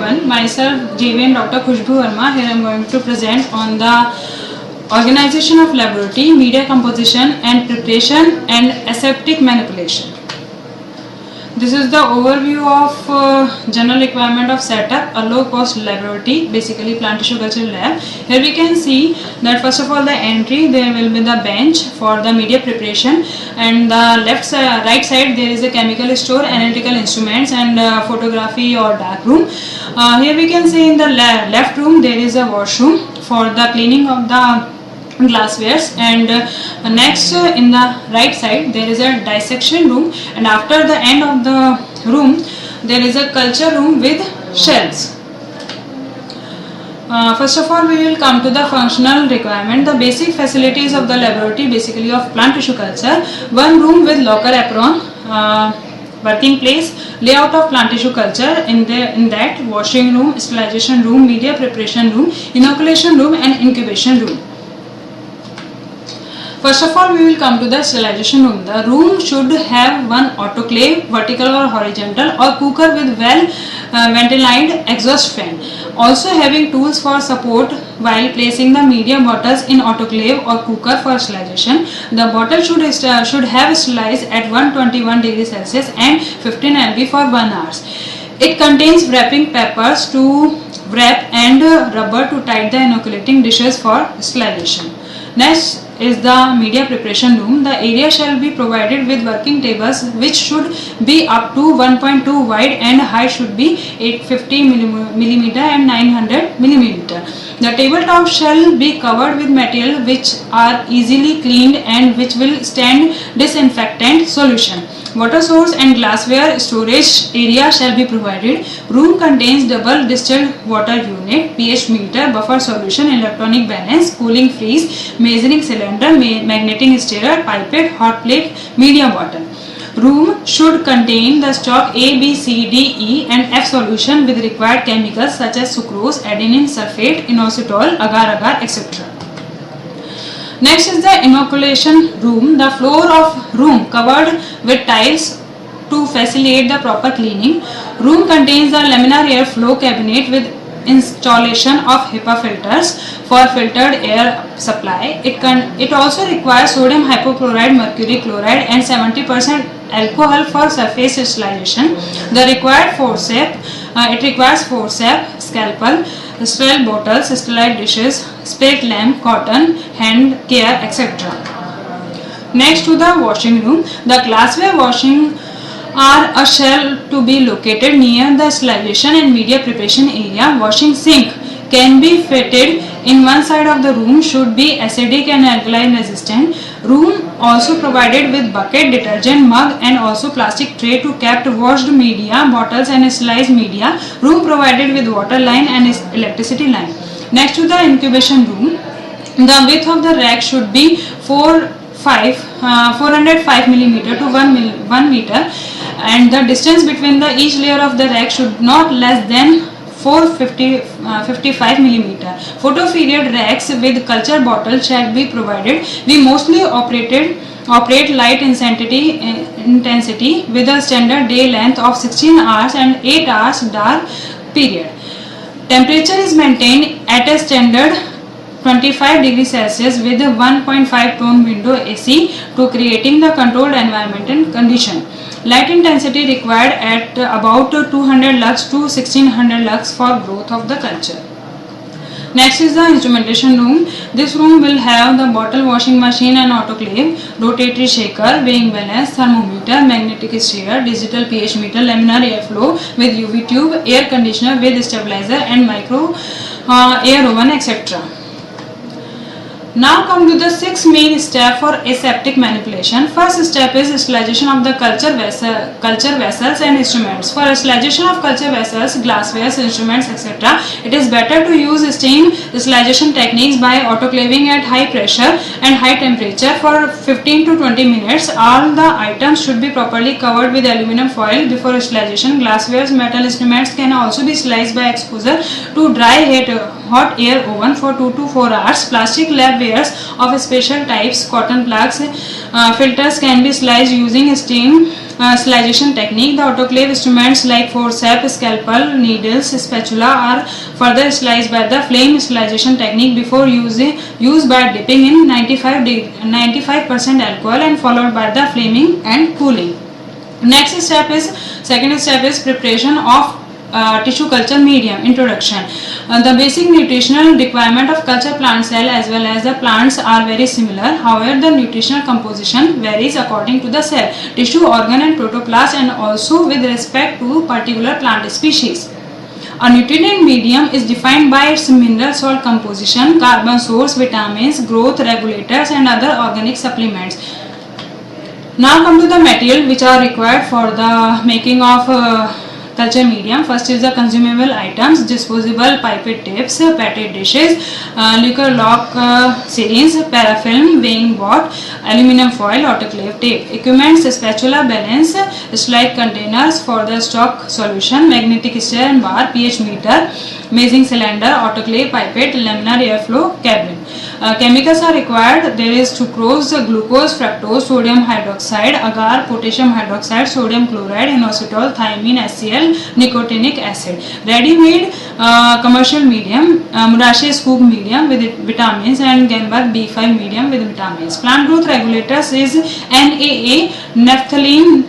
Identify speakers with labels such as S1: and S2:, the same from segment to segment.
S1: everyone, myself JVN Dr. Khushbu Verma. Here I am going to present on the organization of laboratory, media composition and preparation and aseptic manipulation. This is the overview of general requirement of setup a low cost laboratory, basically plant tissue culture lab. Here we can see that first of all the entry, there will be the bench for the media preparation, and the right side there is a chemical store, analytical instruments and photography or dark room. Here we can see in the left room there is a washroom for the cleaning of the glasswares, and next in the right side there is a dissection room, and after the end of the room there is a culture room with shelves. First of all we will come to the functional requirement. The basic facilities of the laboratory, basically of plant tissue culture: one room with locker apron, working place, layout of plant tissue culture, in that washing room, sterilization room, media preparation room, inoculation room and incubation room. First of all we will come to the sterilization room. The room should have one autoclave, vertical or horizontal, or cooker with well ventiled exhaust fan, also having tools for support while placing the media bottles in autoclave or cooker for sterilization. The bottle should have sterilized at 121 degrees Celsius and 15 lb for 1 hour. It contains wrapping papers to wrap and rubber to tie the inoculating dishes for sterilization. Next is the media preparation room. The area shall be provided with working tables which should be up to 1.2 wide and height should be 850 mm and 900 mm. The tabletop shall be covered with material which are easily cleaned and which will stand disinfectant solution. Water source and glassware storage area shall be provided. Room contains double distilled water unit, pH meter, buffer solution, electronic balance, cooling freeze, measuring cylinder, magnetic stirrer, pipette, hot plate, media bottle. Room should contain the stock A, B, C, D, E and F solution with required chemicals such as sucrose, adenine sulfate, inositol, agar-agar, etc. Next is the inoculation room. The floor of room covered with tiles to facilitate the proper cleaning. Room contains the laminar air flow cabinet with installation of HEPA filters for filtered air supply. It also requires sodium hypochlorite, mercury chloride and 70% alcohol for surface sterilization. It requires forceps, scalpel, sterile bottles, sterile dishes, spirit lamp, cotton, hand care, etc. Next to the washing room, the glassware washing are a shell to be located near the sterilization and media preparation area. Washing sink can be fitted in one side of the room, should be acidic and alkaline resistant. Room also provided with bucket, detergent, mug and also plastic tray to kept washed media, bottles and sterilized media. Room provided with water line and electricity line. Next to the incubation room, the width of the rack should be 405 mm to 1 meter, and the distance between each layer of the rack should not less than 455 mm. Photo-period racks with culture bottles shall be provided. We mostly operate light intensity with a standard day length of 16 hours and 8 hours dark period. Temperature is maintained at a standard 25 degrees Celsius with a 1.5 tone window AC to creating the controlled environmental condition. Light intensity required at about 200 lux to 1600 lux for growth of the culture. Next is the instrumentation room. This room will have the bottle washing machine and autoclave, rotatory shaker, weighing balance, thermometer, magnetic stirrer, digital pH meter, laminar airflow with UV tube, air conditioner with stabilizer and micro air oven, etc. Now come to the 6 main steps for aseptic manipulation. First step is sterilization of the culture vessels and instruments. For sterilization of culture vessels, glasswares, instruments, etc., it is better to use steam sterilization techniques by autoclaving at high pressure and high temperature for 15 to 20 minutes. All the items should be properly covered with aluminum foil before sterilization. Glasswares, metal instruments can also be sterilized by exposure to dry hot air oven for 2 to 4 hours. Plastic lab wares of special types, cotton plugs, filters can be sterilized using steam sterilization technique. The autoclave instruments like forceps, scalpel, needles, spatula are further sterilized by the flame sterilization technique before used by dipping in 95% alcohol and followed by the flaming and cooling. Second step is preparation of tissue culture medium. Introduction. The basic nutritional requirement of culture plant cell as well as the plants are very similar. However, the nutritional composition varies according to the cell, tissue, organ and protoplast, and also with respect to particular plant species. A nutrient medium is defined by its mineral salt composition, carbon source, vitamins, growth regulators and other organic supplements. Now come to the material which are required for the making of culture medium. First is the consumable items: disposable pipette tips, petri dishes, liquor lock syringe, parafilm, weighing wort, aluminum foil, autoclave tape. Equipments: spatula, balance, slide containers for the stock solution, magnetic stir and bar, pH meter, measuring cylinder, autoclave, pipette, laminar airflow cabin. Chemicals are required. There is sucrose, glucose, fructose, sodium hydroxide, agar, potassium hydroxide, sodium chloride, inositol, thiamine, HCl, nicotinic acid. Ready-made commercial medium: Murashe scoop medium with vitamins and Genbach B5 medium with vitamins. Plant growth regulators is NAA, naphthalene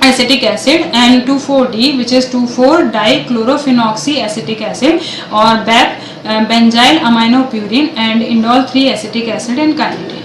S1: acetic acid, and 2,4-D, which is 2,4-dichlorophenoxyacetic acid, or BAP, benzyl aminopurine, and indole 3-acetic acid and kynetin.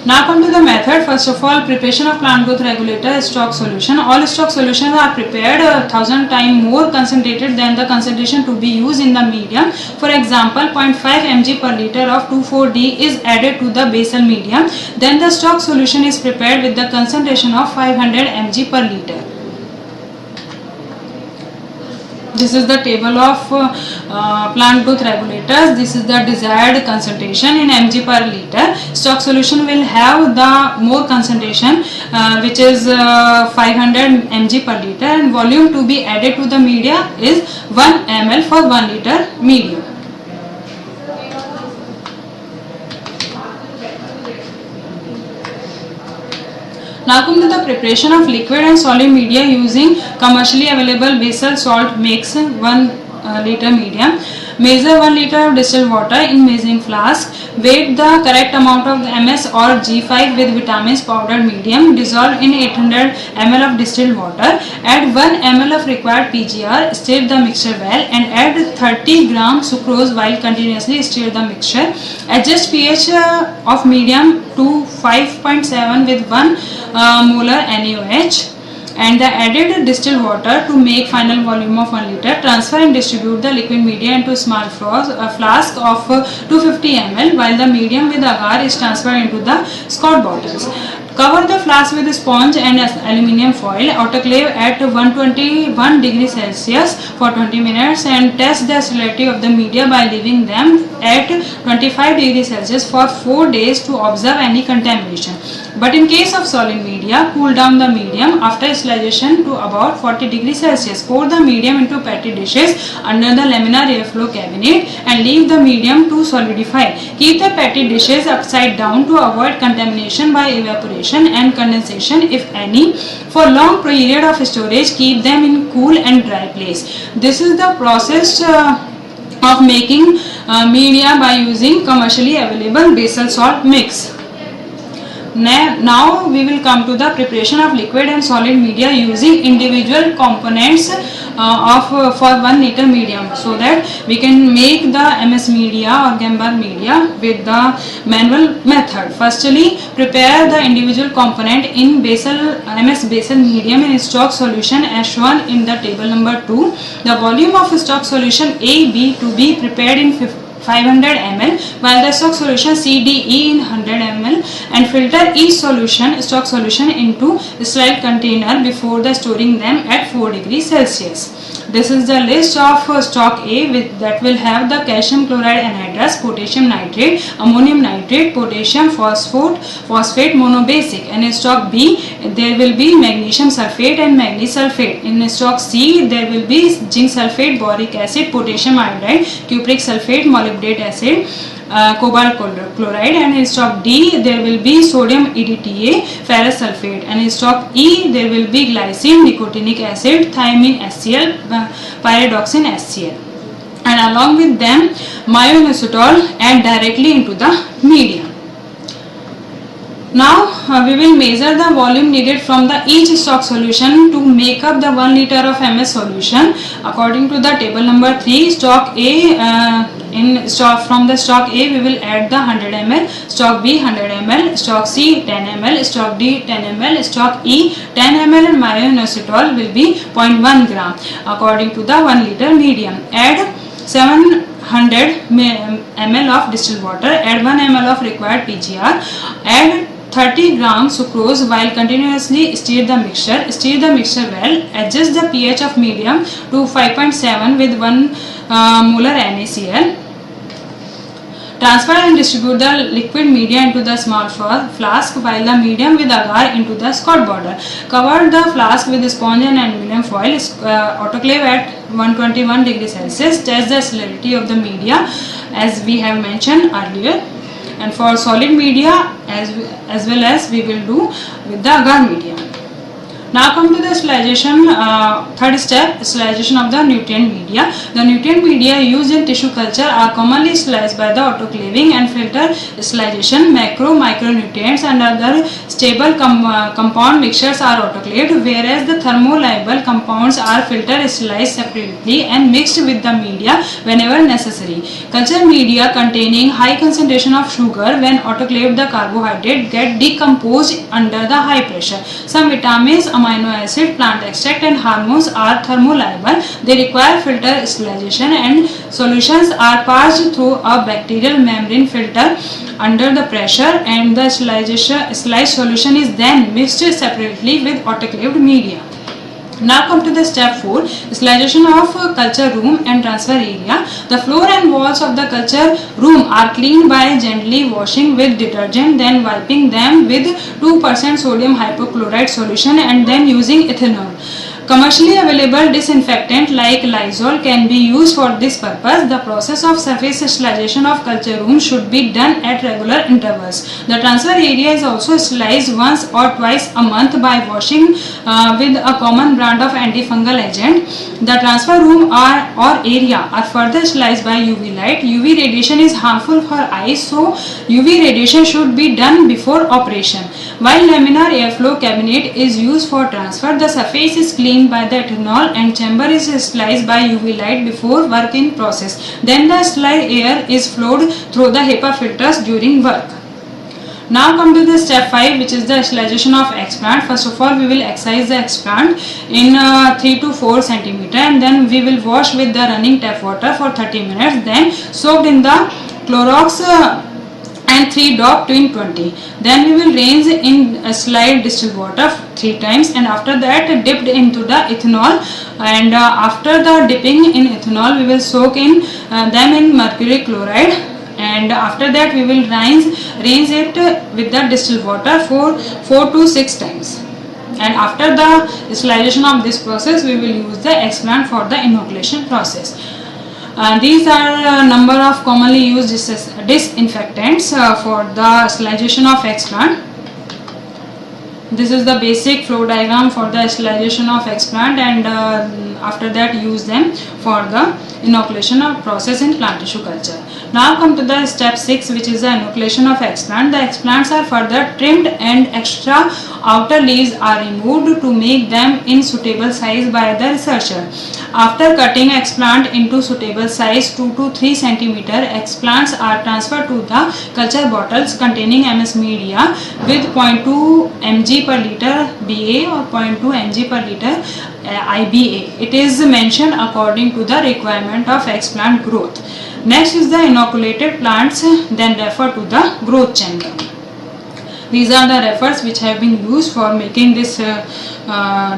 S1: Now come to the method. First of all, preparation of plant growth regulator stock solution. All stock solutions are prepared 1000 times more concentrated than the concentration to be used in the medium. For example, 0.5 mg per liter of 2,4-D is added to the basal medium. Then the stock solution is prepared with the concentration of 500 mg per liter. This is the table of plant growth regulators. This is the desired concentration in mg per liter. Stock solution will have the more concentration, which is 500 mg per liter, and volume to be added to the media is 1 ml for 1 liter medium. Now come to the preparation of liquid and solid media using commercially available basal salt mix 1 liter medium. Measure 1 liter of distilled water in measuring flask. Weight the correct amount of MS or G5 with vitamins powdered medium. Dissolve in 800 ml of distilled water. Add 1 ml of required PGR. Stir the mixture well and add 30 gram sucrose while continuously stir the mixture. Adjust pH of medium to 5.7 with 1 molar NaOH and the added distilled water to make final volume of 1 liter. Transfer and distribute the liquid media into a small flask of 250 ml while the medium with agar is transferred into the Scott bottles. Cover the flask with a sponge and aluminium foil. Autoclave at 121 degrees Celsius for 20 minutes and test the sterility of the media by leaving them at 25 degrees Celsius for 4 days to observe any contamination. But in case of solid media, cool down the medium after sterilization to about 40 degrees Celsius. Pour the medium into petri dishes under the laminar airflow cabinet and leave the medium to solidify. Keep the petri dishes upside down to avoid contamination by evaporation and condensation if any. For long period of storage, keep them in cool and dry place. This is the process of making media by using commercially available basal salt mix. Now we will come to the preparation of liquid and solid media using individual components for 1 liter medium, so that we can make the MS media or Genbach media with the manual method. Firstly, prepare the individual component in MS basal medium in stock solution as shown in the table number 2. The volume of stock solution A, B to be prepared in 500 ml while the stock solution CDE in 100 ml and filter each stock solution into a sterile container before storing them at 4 degrees Celsius. This is the list of stock A that will have the calcium chloride anhydrous, potassium nitrate, ammonium nitrate, potassium phosphate monobasic, and in stock B there will be magnesium sulfate and manganese sulfate. In stock C there will be zinc sulfate, boric acid, potassium iodide, cupric sulfate, molybdate acid. cobalt chloride, and in stock D there will be sodium EDTA ferrous sulfate, and in stock E there will be glycine, nicotinic acid, thiamine HCl, pyridoxine HCl, and along with them myo-inositol add directly into the medium. Now we will measure the volume needed from the each stock solution to make up the 1 liter of MS solution. According to the table number 3, stock A, from the stock A we will add the 100 ml, stock B 100 ml, stock C 10 ml, stock D 10 ml, stock E 10 ml, and myo-inositol will be 0.1 gram according to the 1 liter medium. Add 700 ml of distilled water, add 1 ml of required PGR, add 30 grams sucrose while continuously stir the mixture. Stir the mixture well. Adjust the pH of medium to 5.7 with 1 molar NaCl. Transfer and distribute the liquid media into the small flask while the medium with agar into the Scott bottle. Cover the flask with sponge and aluminum foil. Autoclave at 121 degrees Celsius. Test the salinity of the media as we have mentioned earlier. And for solid media as well as we will do with the agar medium. Now come to the sterilization, third step, sterilization of the nutrient media. The nutrient media used in tissue culture are commonly sterilized by the autoclaving and filter sterilization. Micronutrients and other stable compound mixtures are autoclaved, whereas the thermolabile compounds are filtered, sterilized separately and mixed with the media whenever necessary. Culture media containing high concentration of sugar, when autoclaved, the carbohydrate get decomposed under the high pressure. Some vitamins, amino acid, plant extract and hormones are thermolabile. They require filter sterilization, and solutions are passed through a bacterial membrane filter under the pressure, and the sterilized solution is then mixed separately with autoclaved media. Now come to the step 4, sterilization of culture room and transfer area. The floor and walls of the culture room are cleaned by gently washing with detergent, then wiping them with 2% sodium hypochlorite solution, and then using ethanol. Commercially available disinfectant like Lysol can be used for this purpose. The process of surface sterilization of culture room should be done at regular intervals. The transfer area is also sterilized once or twice a month by washing with a common brand of antifungal agent. The transfer room or area are further sterilized by UV light. UV radiation is harmful for eyes, so UV radiation should be done before operation. While laminar airflow cabinet is used for transfer, the surface is cleaned by the ethanol and chamber is sterilized by UV light before work in process. Then the sterile air is flowed through the HEPA filters during work. Now come to the step 5, which is the sterilization of explant. First of all, we will excise the explant in 3 to 4 centimeter, and then we will wash with the running tap water for 30 minutes. Then soaked in the Clorox and 3-DOP twin 20. Then we will rinse in sterile distilled water 3 times, and after that dipped into the ethanol, and after the dipping in ethanol we will soak in them in mercury chloride, and after that we will rinse it with the distilled water for 4 to 6 times. And after the sterilization of this process we will use the explant for the inoculation process. These are a number of commonly used disinfectants for the sterilization of explant. This is the basic flow diagram for the sterilization of explant, and after that use them for the inoculation of process in plant tissue culture. Now come to the step 6, which is the inoculation of explant. The explants are further trimmed and extra outer leaves are removed to make them in suitable size by the researcher. After cutting explant into suitable size 2 to 3 cm, explants are transferred to the culture bottles containing MS media with 0.2 mg per liter BA or 0.2 mg per liter IBA. It is mentioned according to the requirement of explant growth. Next is the inoculated plants, then refer to the growth chamber. These are the refers which have been used for making this